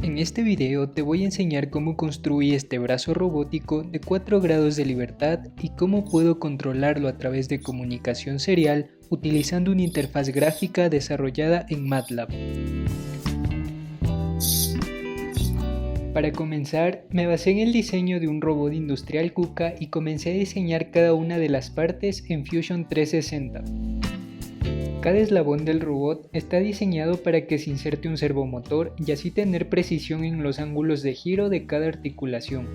En este video te voy a enseñar cómo construí este brazo robótico de 4 grados de libertad y cómo puedo controlarlo a través de comunicación serial utilizando una interfaz gráfica desarrollada en MATLAB. Para comenzar, me basé en el diseño de un robot industrial KUKA y comencé a diseñar cada una de las partes en Fusion 360. Cada eslabón del robot está diseñado para que se inserte un servomotor y así tener precisión en los ángulos de giro de cada articulación.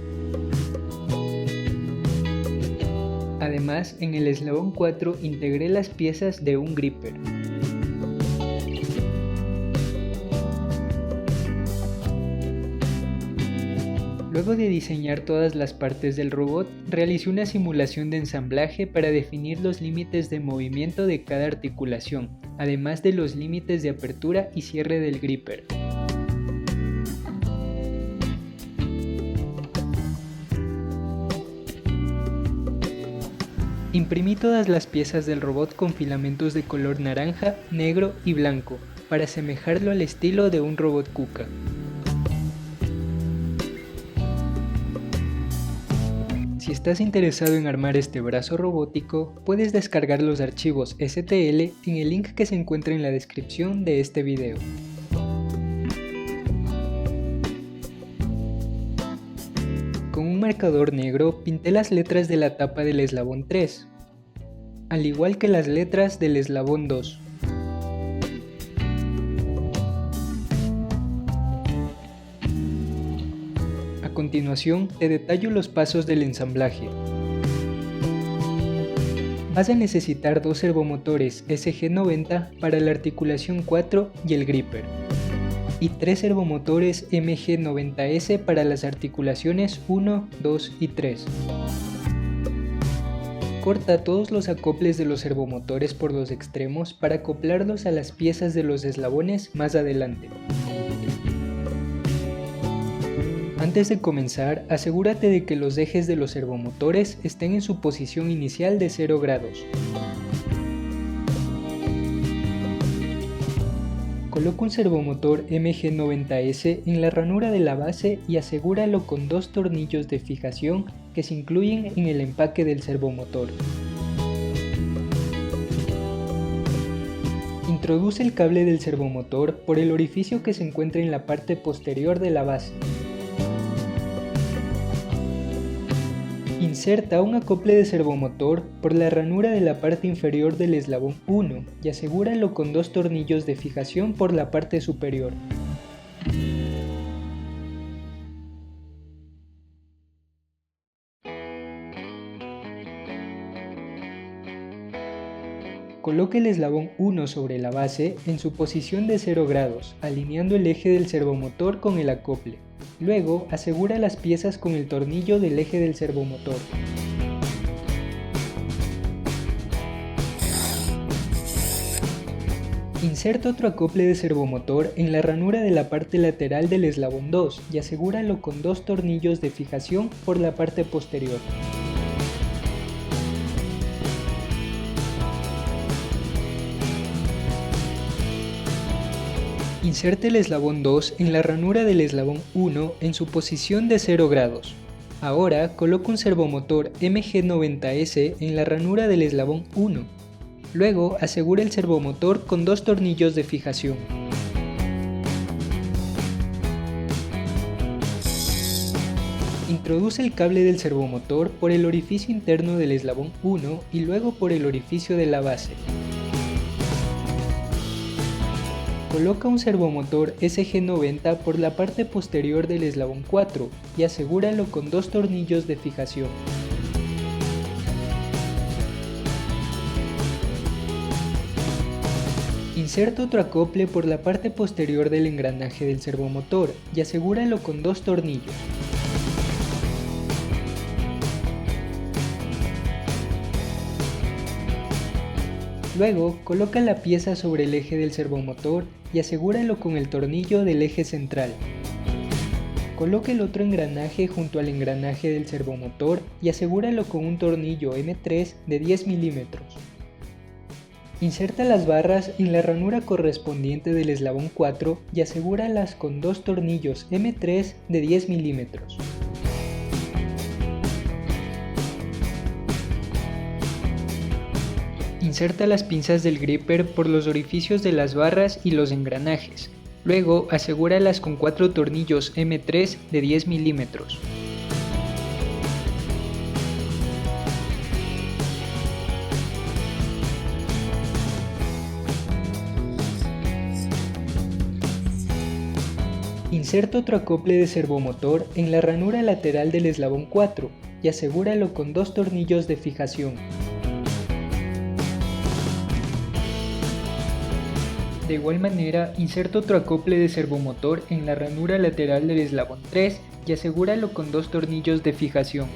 Además, en el eslabón 4 integré las piezas de un gripper. Luego de diseñar todas las partes del robot, realicé una simulación de ensamblaje para definir los límites de movimiento de cada articulación, además de los límites de apertura y cierre del gripper. Imprimí todas las piezas del robot con filamentos de color naranja, negro y blanco, para asemejarlo al estilo de un robot KUKA. Si estás interesado en armar este brazo robótico, puedes descargar los archivos STL en el link que se encuentra en la descripción de este video. Con un marcador negro pinté las letras de la tapa del eslabón 3, al igual que las letras del eslabón 2. A continuación, te detallo los pasos del ensamblaje. Vas a necesitar dos servomotores SG90 para la articulación 4 y el gripper, y tres servomotores MG90S para las articulaciones 1, 2 y 3. Corta todos los acoples de los servomotores por los extremos para acoplarlos a las piezas de los eslabones más adelante. Antes de comenzar, asegúrate de que los ejes de los servomotores estén en su posición inicial de 0 grados. Coloca un servomotor MG90S en la ranura de la base y asegúralo con dos tornillos de fijación que se incluyen en el empaque del servomotor. Introduce el cable del servomotor por el orificio que se encuentra en la parte posterior de la base. Inserta un acople de servomotor por la ranura de la parte inferior del eslabón 1 y asegúralo con dos tornillos de fijación por la parte superior. Coloque el eslabón 1 sobre la base en su posición de 0 grados, alineando el eje del servomotor con el acople. Luego, asegura las piezas con el tornillo del eje del servomotor. Inserta otro acople de servomotor en la ranura de la parte lateral del eslabón 2 y asegúralo con dos tornillos de fijación por la parte posterior. Inserte el eslabón 2 en la ranura del eslabón 1 en su posición de 0 grados. Ahora coloca un servomotor MG90S en la ranura del eslabón 1. Luego asegura el servomotor con dos tornillos de fijación. Introduce el cable del servomotor por el orificio interno del eslabón 1 y luego por el orificio de la base. Coloca un servomotor SG90 por la parte posterior del eslabón 4 y asegúralo con dos tornillos de fijación. Inserta otro acople por la parte posterior del engranaje del servomotor y asegúralo con dos tornillos. Luego, coloca la pieza sobre el eje del servomotor y asegúralo con el tornillo del eje central. Coloca el otro engranaje junto al engranaje del servomotor y asegúralo con un tornillo M3 de 10 milímetros. Inserta las barras en la ranura correspondiente del eslabón 4 y asegúralas con dos tornillos M3 de 10 milímetros. Inserta las pinzas del gripper por los orificios de las barras y los engranajes. Luego asegúralas con 4 tornillos M3 de 10 milímetros. Inserta otro acople de servomotor en la ranura lateral del eslabón 4 y asegúralo con dos tornillos de fijación. De igual manera, inserta otro acople de servomotor en la ranura lateral del eslabón 3 y asegúralo con dos tornillos de fijación.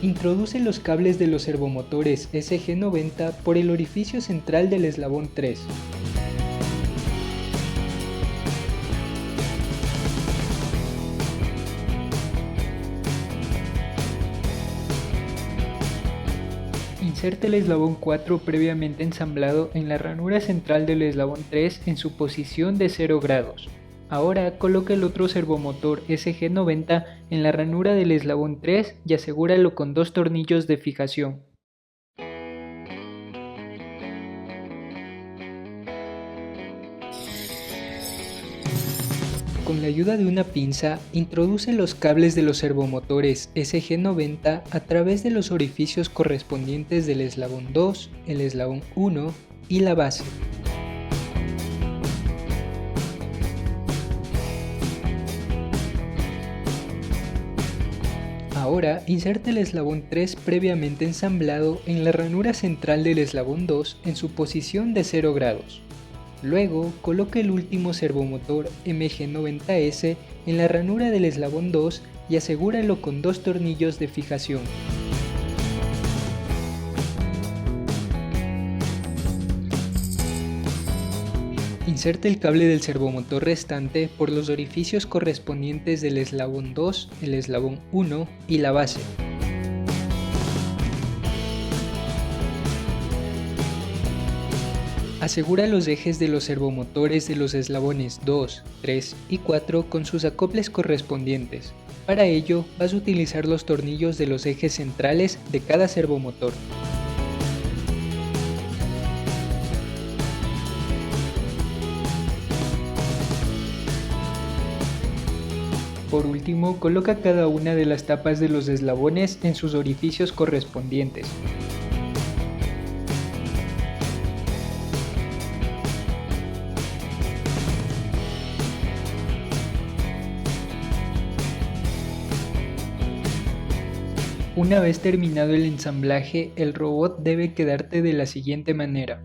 Introduce los cables de los servomotores SG90 por el orificio central del eslabón 3. Inserte el eslabón 4 previamente ensamblado en la ranura central del eslabón 3 en su posición de 0 grados. Ahora coloca el otro servomotor SG90 en la ranura del eslabón 3 y asegúralo con dos tornillos de fijación. Con la ayuda de una pinza, introduce los cables de los servomotores SG90 a través de los orificios correspondientes del eslabón 2, el eslabón 1 y la base. Ahora inserta el eslabón 3 previamente ensamblado en la ranura central del eslabón 2 en su posición de 0 grados. Luego coloca el último servomotor MG90S en la ranura del eslabón 2 y asegúralo con dos tornillos de fijación. Inserte el cable del servomotor restante por los orificios correspondientes del eslabón 2, el eslabón 1 y la base. Asegura los ejes de los servomotores de los eslabones 2, 3 y 4 con sus acoples correspondientes. Para ello, vas a utilizar los tornillos de los ejes centrales de cada servomotor. Por último, coloca cada una de las tapas de los eslabones en sus orificios correspondientes. Una vez terminado el ensamblaje, el robot debe quedarte de la siguiente manera.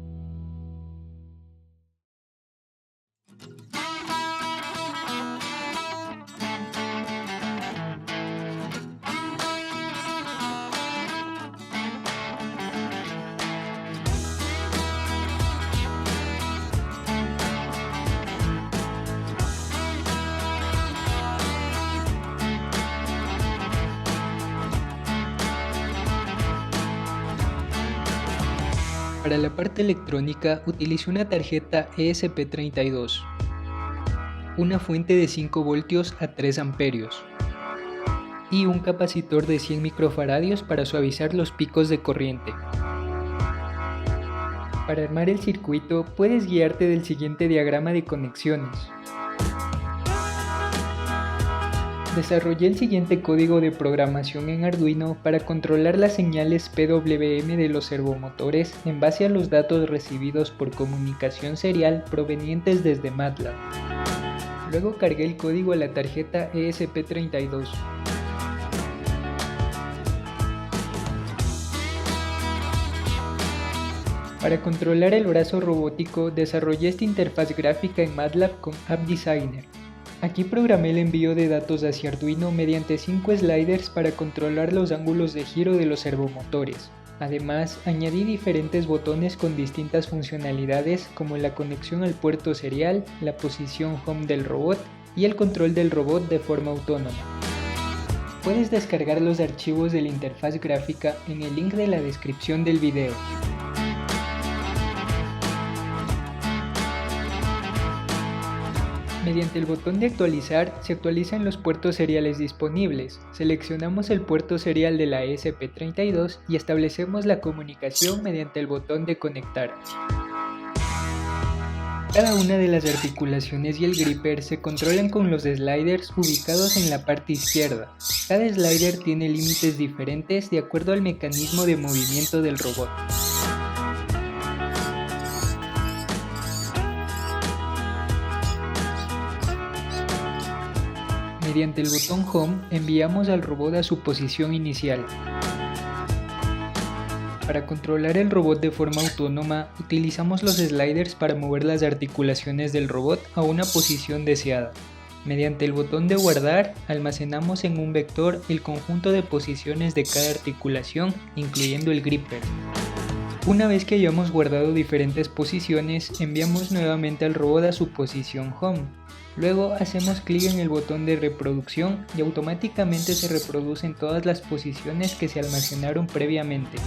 Para la parte electrónica utilicé una tarjeta ESP32, una fuente de 5 voltios a 3 amperios y un capacitor de 100 microfaradios para suavizar los picos de corriente. Para armar el circuito puedes guiarte del siguiente diagrama de conexiones. Desarrollé el siguiente código de programación en Arduino para controlar las señales PWM de los servomotores en base a los datos recibidos por comunicación serial provenientes desde MATLAB. Luego cargué el código a la tarjeta ESP32. Para controlar el brazo robótico desarrollé esta interfaz gráfica en MATLAB con App Designer. Aquí programé el envío de datos hacia Arduino mediante 5 sliders para controlar los ángulos de giro de los servomotores. Además, añadí diferentes botones con distintas funcionalidades como la conexión al puerto serial, la posición home del robot y el control del robot de forma autónoma. Puedes descargar los archivos de la interfaz gráfica en el link de la descripción del video. Mediante el botón de actualizar, se actualizan los puertos seriales disponibles. Seleccionamos el puerto serial de la ESP32 y establecemos la comunicación mediante el botón de conectar. Cada una de las articulaciones y el gripper se controlan con los sliders ubicados en la parte izquierda. Cada slider tiene límites diferentes de acuerdo al mecanismo de movimiento del robot. Mediante el botón Home enviamos al robot a su posición inicial. Para controlar el robot de forma autónoma, utilizamos los sliders para mover las articulaciones del robot a una posición deseada. Mediante el botón de guardar, almacenamos en un vector el conjunto de posiciones de cada articulación, incluyendo el gripper. Una vez que hayamos guardado diferentes posiciones, enviamos nuevamente al robot a su posición Home. Luego hacemos clic en el botón de reproducción y automáticamente se reproducen todas las posiciones que se almacenaron previamente.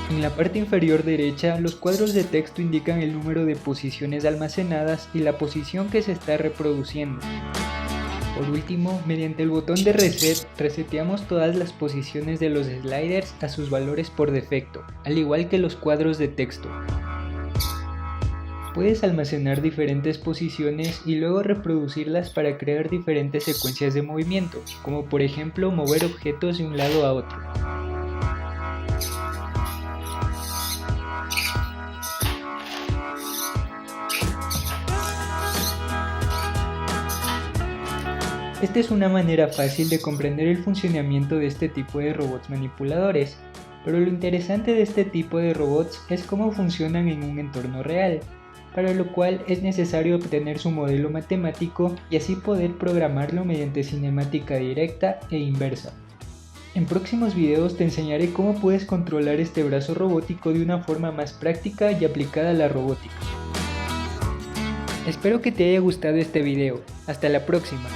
En la parte inferior derecha, los cuadros de texto indican el número de posiciones almacenadas y la posición que se está reproduciendo. Por último, mediante el botón de Reset, reseteamos todas las posiciones de los sliders a sus valores por defecto, al igual que los cuadros de texto. Puedes almacenar diferentes posiciones y luego reproducirlas para crear diferentes secuencias de movimiento, como por ejemplo mover objetos de un lado a otro. Esta es una manera fácil de comprender el funcionamiento de este tipo de robots manipuladores, pero lo interesante de este tipo de robots es cómo funcionan en un entorno real, para lo cual es necesario obtener su modelo matemático y así poder programarlo mediante cinemática directa e inversa. En próximos videos te enseñaré cómo puedes controlar este brazo robótico de una forma más práctica y aplicada a la robótica. Espero que te haya gustado este video. Hasta la próxima.